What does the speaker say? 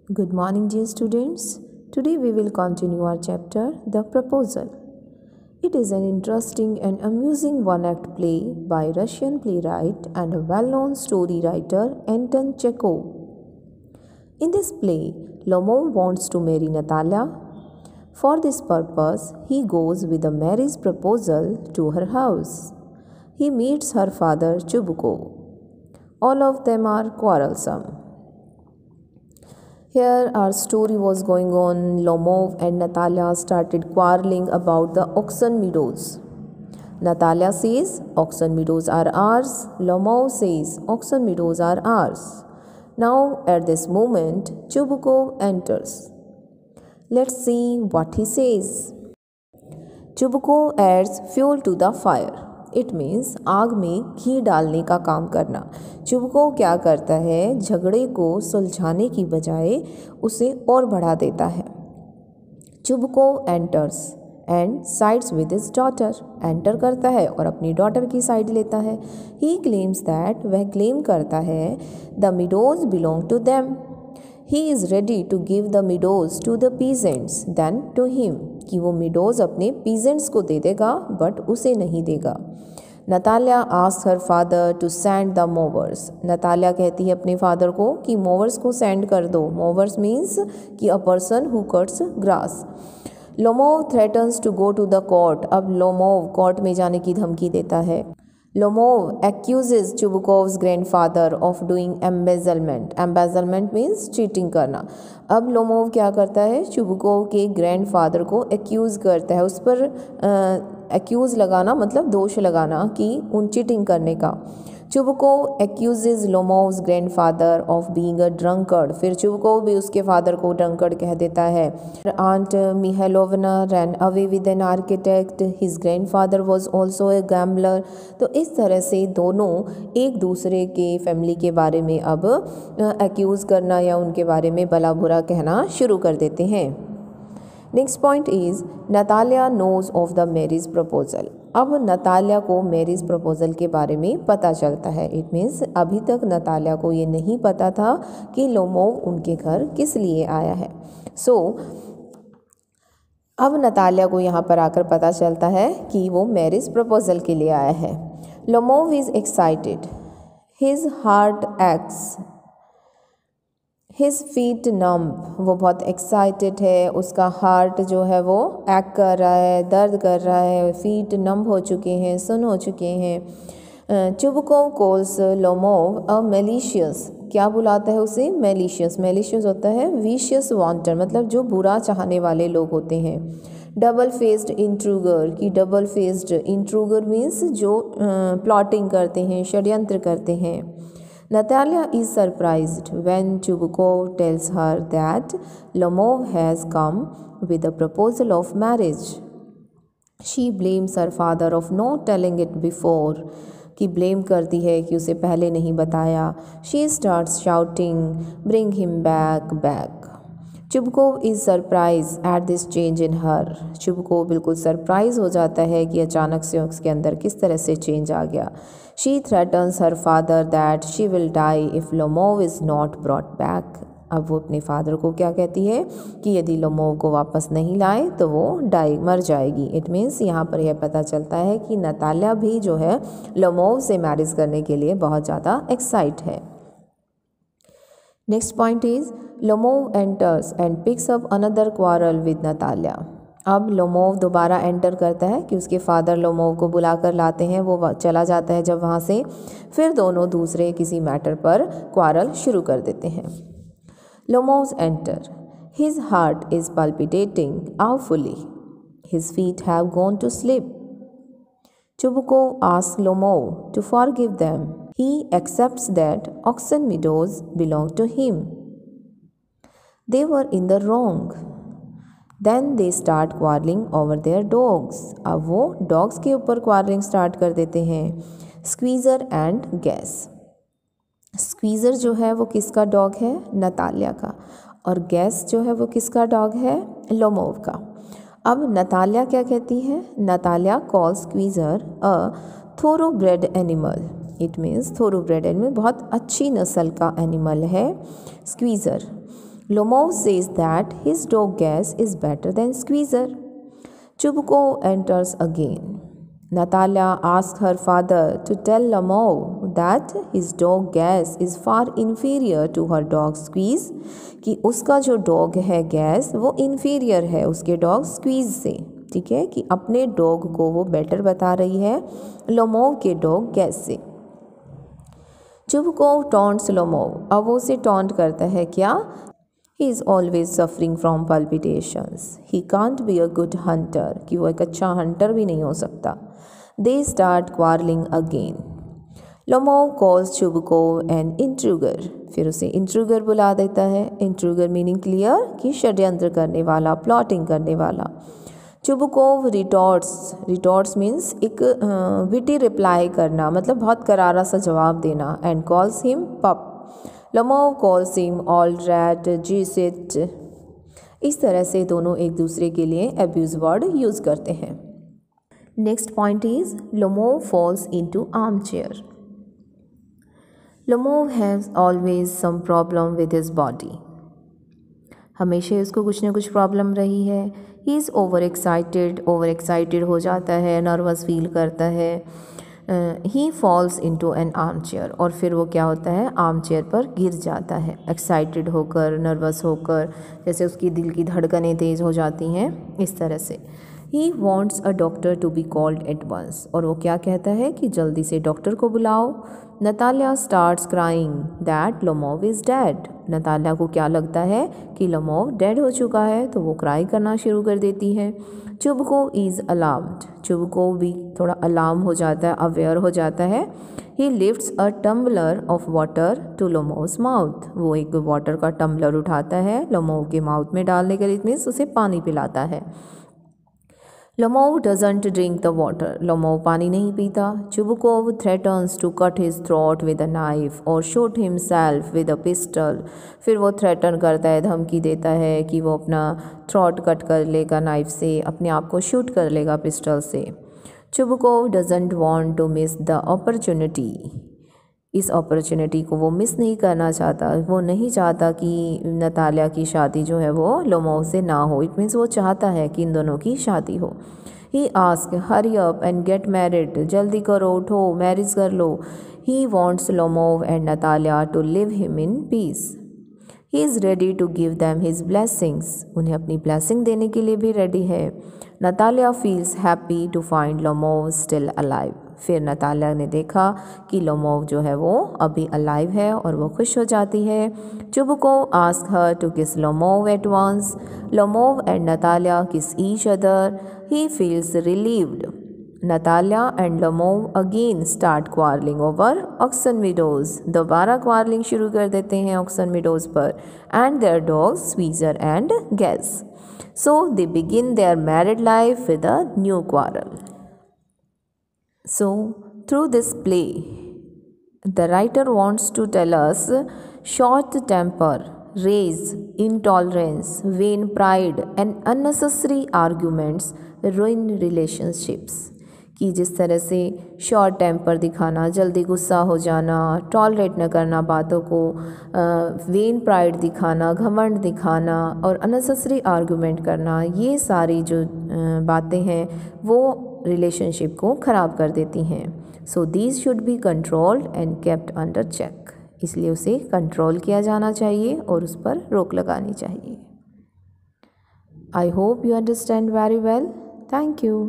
Good morning, dear students. Today we will continue our chapter, The Proposal. It is an interesting and amusing one-act play by Russian playwright and a well-known story writer Anton Chekhov. In this play, Lomov wants to marry Natalia. For this purpose, he goes with a marriage proposal to her house. He meets her father Chubukov. All of them are quarrelsome. Here our story was going on. Lomov and Natalia started quarreling about the auction meadows. Natalia says, auction meadows are ours. Lomov says, auction meadows are ours. Now at this moment, Chubukov enters. Let's see what he says. Chubukov adds fuel to the fire. It means आग में घी डालने का काम करना। Chubukov क्या करता है, झगड़े को सुलझाने की बजाय उसे और बढ़ा देता है। Chubukov enters and sides with his daughter. Enter करता है और अपनी डॉटर की साइड लेता है। ही क्लेम्स दैट, वह क्लेम करता है, the meadows belong to them. He is ready to give the meadows to the peasants than to him, कि वो मीडोज अपने पीजेंट्स को दे देगा बट उसे नहीं देगा। Natalia asks her father to send the mowers. Natalia कहती है अपने फादर को कि मोवर्स को सेंड कर दो। मोवर्स मीन्स कि a person who cuts grass. Lomov threatens to go to the court. अब लोमोव कोर्ट में जाने की धमकी देता है। Lomov accuses Chubukov's grandfather of doing embezzlement. Embezzlement means cheating करना। अब लोमोव क्या करता है, चुबुकोव के ग्रैंडफादर को एक्यूज़ करता है। उस पर एक्यूज़ लगाना मतलब दोष लगाना कि उन चीटिंग करने का। Chubukov accuses Lomov's grandfather of being a drunkard. फिर चुबुकोव भी उसके फादर को ड्रंकर्ड कह देता है। Aunt Mihailovna ran away with an architect, his grandfather was also a gambler. तो इस तरह से दोनों एक दूसरे के फैमिली के बारे में अब एक्यूज़ करना या उनके बारे में भला बुरा कहना शुरू कर देते हैं। Next point is Natalia knows of the marriage proposal. अब नतालिया को मैरिज प्रपोजल के बारे में पता चलता है। इट मीन्स अभी तक नतालिया को ये नहीं पता था कि लोमोव उनके घर किस लिए आया है। अब नतालिया को यहाँ पर आकर पता चलता है कि वो मैरिज प्रपोजल के लिए आया है। Lomov is excited, his heart acts, his feet numb. वो बहुत एक्साइटेड है, उसका हार्ट जो है वो एक्ट कर रहा है, दर्द कर रहा है, फीट नम्ब हो चुके हैं, सुन हो चुके हैं। चुबकोव कॉल्स लोमोव अ मैलिशियस। क्या बुलाता है उसे, मैलिशियस। मैलिशियस होता है विशियस वांटर, मतलब जो बुरा चाहने वाले लोग होते हैं। डबल फेस्ड इंट्रूगर, की डबल फेस्ड इंट्रूगर मीन्स जो प्लॉटिंग करते हैं, षड्यंत्र करते हैं। Natalia is surprised when Chubukov tells her that Lomov has come with a proposal of marriage. She blames her father of not telling it before, कि blame करती है कि उसे पहले नहीं बताया। She starts shouting, bring him back, back. Chubukov is surprised at this change in her. Chubukov बिल्कुल surprise हो जाता है कि अचानक से उसके अंदर किस तरह से चेंज आ गया। She threatens her father that she will die if Lomov is not brought back. अब वो अपने फादर को क्या कहती है कि यदि लोमोव को वापस नहीं लाए तो वो मर जाएगी। इट मीन्स यहाँ पर यह पता चलता है कि नतालिया भी जो है लोमोव से मैरिज करने के लिए बहुत ज़्यादा एक्साइट है। Next point is Lomov enters and picks up another quarrel with Natalia. अब लोमोव दोबारा एंटर करता है कि उसके फादर लोमोव को बुला कर लाते हैं। वो चला जाता है जब वहाँ से, फिर दोनों दूसरे किसी मैटर पर क्वारल शुरू कर देते हैं। Lomov's enter, his heart is palpitating awfully, his feet have gone to slip. Chubukov asks Lomov to forgive them. He accepts that auction meadows belong to him. They were in the wrong. Then they start quarreling over their dogs. अब वो dogs के ऊपर quarrelling start कर देते हैं। Squeezer and gas. Squeezer जो है वो किसका डॉग है, नतालिया का, और गैस जो है वो किसका डॉग है, लोमोव का। अब नतालिया क्या कहती है, Natalia call Squeezer a thoroughbred animal. It means thoroughbred animal बहुत अच्छी नस्ल का एनिमल है Squeezer. Lomov says that his dog gas is better than Squeezer. Chubukov enters again. Natalia asks her father to tell Lomov that his dog Gas is far inferior to her dog Squeeze, कि उसका जो dog है gas वो inferior है उसके dog squeeze से, ठीक है, कि अपने डॉग को वो बेटर बता रही है लोमोव के डॉग गैस से। चुबकोव टॉन्ट्स लोमोव, अब वो उसे टॉन्ट करता है क्या? He is always suffering from palpitations. He can't be a good hunter, कि वो एक अच्छा हंटर भी नहीं हो सकता। They start quarreling again. Lomov calls Chubukov an intruder. फिर उसे इंट्रूगर बुला देता है। इंट्रूगर मीनिंग क्लियर, कि षड्यंत्र करने वाला, प्लॉटिंग करने वाला। चुबकोव रिटॉर्ट्स मीन्स एक विटी रिप्लाई करना, मतलब बहुत करारा सा जवाब देना। एंड कॉल्स हिम पप। Lomov calls him all rat, G-sit. इस तरह से दोनों एक दूसरे के लिए अब्यूज वर्ड यूज़ करते हैं। Next point is Lomov falls into armchair. Lomov has always some problem with his body. हमेशा उसको कुछ ना कुछ प्रॉब्लम रही है। ही इज़ ओवर एक्साइटेड हो जाता है, नर्वस फील करता है। He falls into an armchair, और फिर वो क्या होता है, आर्म चेयर पर गिर जाता है, एक्साइटेड होकर, नर्वस होकर, जैसे उसकी दिल की धड़कनें तेज़ हो जाती हैं, इस तरह से। He wants a doctor to be called at once, और वो क्या कहता है कि जल्दी से डॉक्टर को बुलाओ। Natalia starts crying that Lomov is dead. Natalia को क्या लगता है कि लोमोव डेड हो चुका है, तो वो क्राई करना शुरू कर देती है। चुबकोव इज़ अलार्म्ड, चुबकोव भी थोड़ा अलार्म हो जाता है, अवेयर हो जाता है। He lifts a tumbler of water to Lomov's mouth, वो एक वाटर का टम्बलर उठाता है, लोमोव के माउथ में डालने के लिए, मीन्स उसे पानी पिलाता है। Lomov doesn't drink the water, Lomov पानी नहीं पीता। Chubukov threatens to cut his throat with a knife or shoot himself with a pistol. फिर वो थ्रेटन करता है, धमकी देता है कि वो अपना थ्रॉट कट कर लेगा नाइफ से, अपने आप को शूट कर लेगा पिस्टल से। Chubukov doesn't want to miss the opportunity. इस अपॉर्चुनिटी को वो मिस नहीं करना चाहता, वो नहीं चाहता कि नतालिया की शादी जो है वो लोमोव से ना हो। इट मीन्स वो चाहता है कि इन दोनों की शादी हो। He ask hurry up and get married, जल्दी करो, उठो, मैरिज कर लो। He wants Lomov and Natalia to leave him in peace. He is ready to give them his blessings, उन्हें अपनी ब्लेसिंग देने के लिए भी रेडी है। Natalia feels happy to find Lomov still alive. फिर नतालिया ने देखा कि लोमोव जो है वो अभी अलाइव है, और वो खुश हो जाती है। Chubukov ask her to kiss Lomov at once. Lomov and Natalia kiss each other. He feels relieved. Natalia and Lomov again start quarrelling over Oxen Meadows, दोबारा क्वारलिंग शुरू कर देते हैं ऑक्सन मीडोज पर, and their dogs Squeezer and Guess. So they begin their married life with a new quarrel. So, through this play, the writer wants to tell us short temper, rage, intolerance, vain pride and unnecessary arguments ruin relationships. कि जिस तरह से short temper दिखाना, जल्दी गुस्सा हो जाना, tolerate न करना बातों को, वेन प्राइड दिखाना, घमंड दिखाना और अननेसेसरी आर्गूमेंट करना, ये सारी जो बातें हैं वो रिलेशनशिप को ख़राब कर देती हैं। So these should be controlled and kept under check, इसलिए उसे कंट्रोल किया जाना चाहिए और उस पर रोक लगानी चाहिए। I hope you understand very well. Thank you.